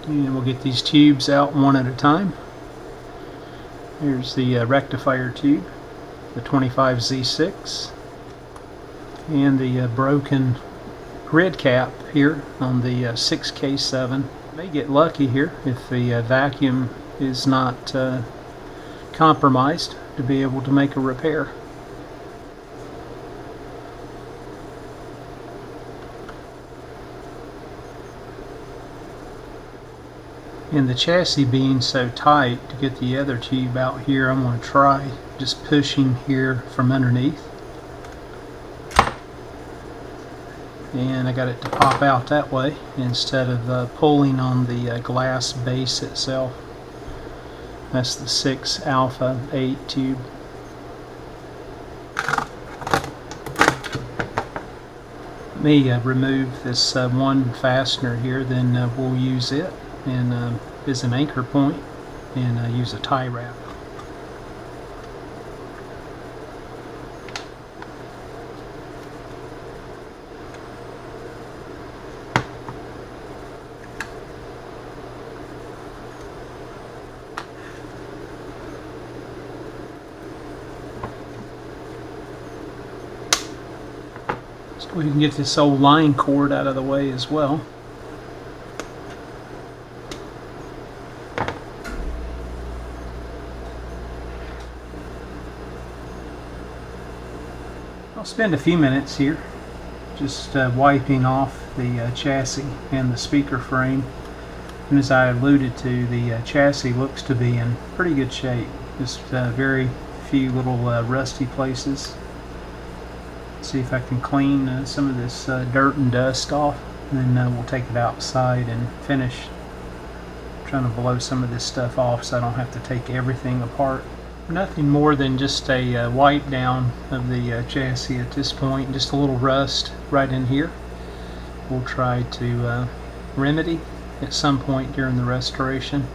And we'll get these tubes out one at a time. Here's the rectifier tube, the 25Z6, and the broken grid cap here on the 6K7. May get lucky here if the vacuum is not compromised to be able to make a repair. And the chassis being so tight, to get the other tube out here, I'm going to try just pushing here from underneath. And I got it to pop out that way instead of pulling on the glass base itself. That's the 6 alpha 8 tube. Let me remove this one fastener here, then we'll use it and as an anchor point and use a tie wrap. So we can get this old line cord out of the way as well. I'll spend a few minutes here just wiping off the chassis and the speaker frame, and as I alluded to, the chassis looks to be in pretty good shape. Just very few little rusty places. See if I can clean some of this dirt and dust off, and then we'll take it outside and finish. I'm trying to blow some of this stuff off so I don't have to take everything apart. Nothing more than just a wipe down of the chassis at this point, just a little rust right in here. We'll try to remedy at some point during the restoration.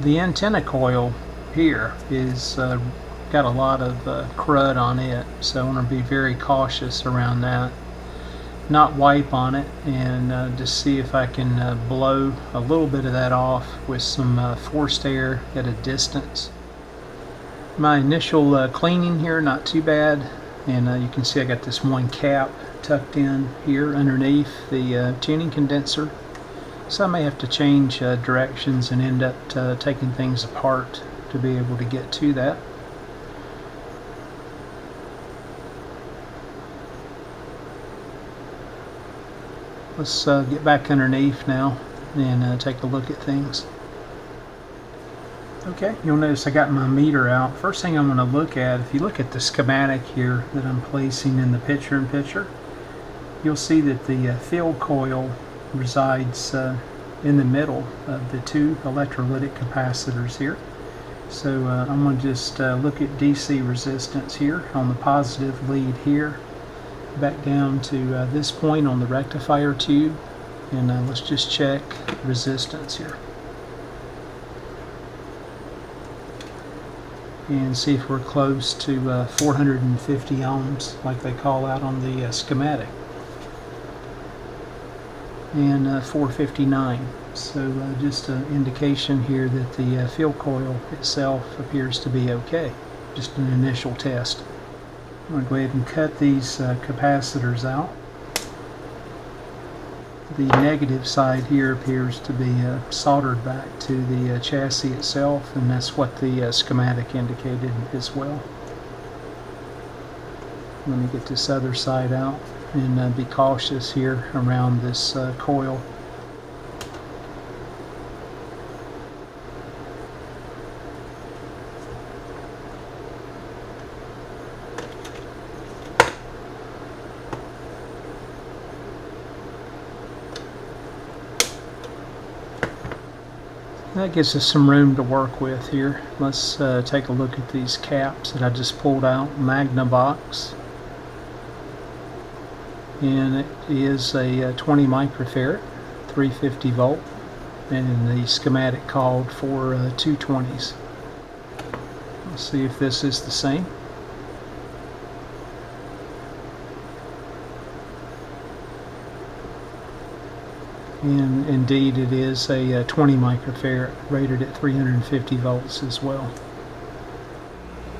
The antenna coil here is got a lot of crud on it, so I want to be very cautious around that. Not wipe on it, and just see if I can blow a little bit of that off with some forced air at a distance. My initial cleaning here, not too bad, and you can see I got this one cap tucked in here underneath the tuning condenser, so I may have to change directions and end up taking things apart to be able to get to that. Let's get back underneath now and take a look at things. Okay, you'll notice I got my meter out. First thing I'm going to look at, if you look at the schematic here that I'm placing in the picture-in-picture, you'll see that the field coil resides in the middle of the two electrolytic capacitors here. So I'm going to just look at DC resistance here on the positive lead here, back down to this point on the rectifier tube, and let's just check resistance here and see if we're close to 450 ohms like they call out on the schematic, and 459. So just an indication here that the field coil itself appears to be okay. Just an initial test. I'm going to go ahead and cut these capacitors out. The negative side here appears to be soldered back to the chassis itself, and that's what the schematic indicated as well. Let me get this other side out and be cautious here around this coil. That gives us some room to work with here. Let's take a look at these caps that I just pulled out. Magna box, and it is a 20 microfarad, 350 volt, and the schematic called for 220s. Let's see if this is the same. and indeed it is a 20 microfarad rated at 350 volts as well.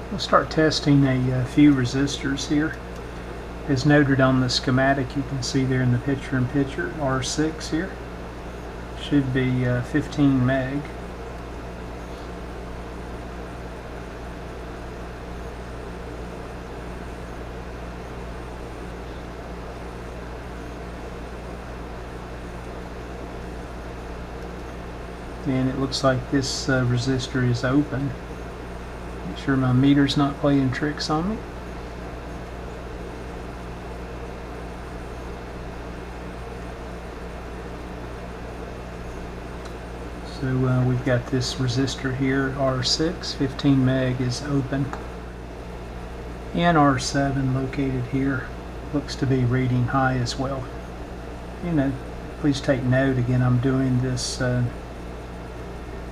We'll start testing a few resistors here. As noted on the schematic, you can see there in the picture-in-picture, R6 here. Should be 15 meg. And it looks like this resistor is open. Make sure my meter's not playing tricks on me. So we've got this resistor here, R6, 15 meg is open. And R7 located here looks to be reading high as well. Please take note, again, I'm doing this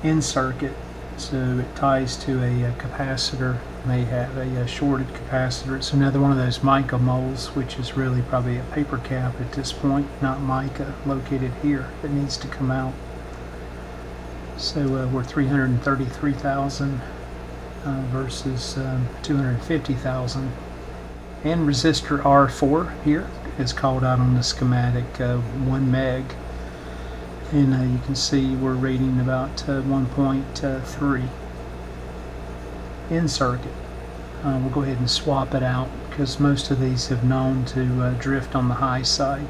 in circuit, so it ties to a capacitor. May have a shorted capacitor. It's another one of those mica molds, which is really probably a paper cap at this point, not mica, located here, that needs to come out. So we're 333,000 versus 250,000. And resistor R4 here is called out on the schematic, 1 meg. And you can see we're reading about 1.3 in circuit. We'll go ahead and swap it out because most of these have known to drift on the high side.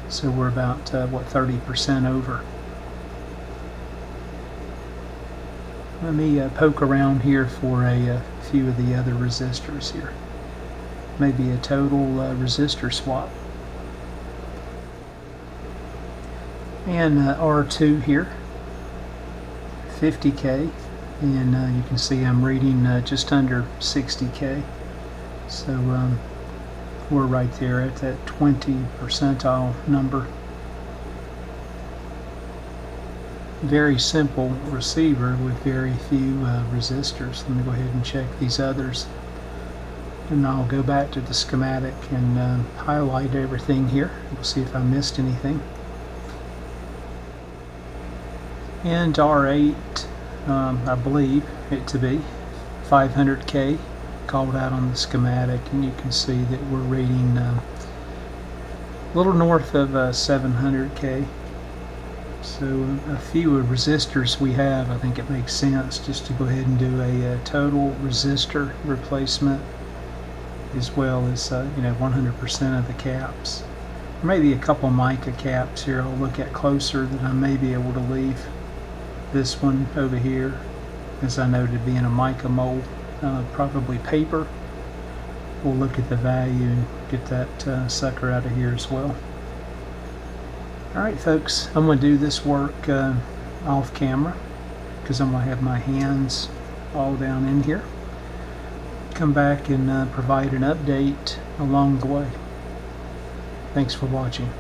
So we're about 30% over. Let me poke around here for a few of the other resistors here. Maybe a total resistor swap. And R2 here, 50K, and you can see I'm reading just under 60K. So we're right there at that 20 percentile number. Very simple receiver with very few resistors. Let me go ahead and check these others. And I'll go back to the schematic and highlight everything here. We'll see if I missed anything. And R8, I believe it to be 500K, called out on the schematic, and you can see that we're reading a little north of 700K. So a few resistors we have, I think it makes sense just to go ahead and do a total resistor replacement, as well as 100% of the caps. Or maybe a couple mica caps here I'll look at closer that I may be able to leave. This one over here, as I noted, being a mica mold, probably paper. We'll look at the value and get that sucker out of here as well. Alright folks, I'm going to do this work off camera because I'm going to have my hands all down in here. Come back and provide an update along the way. Thanks for watching.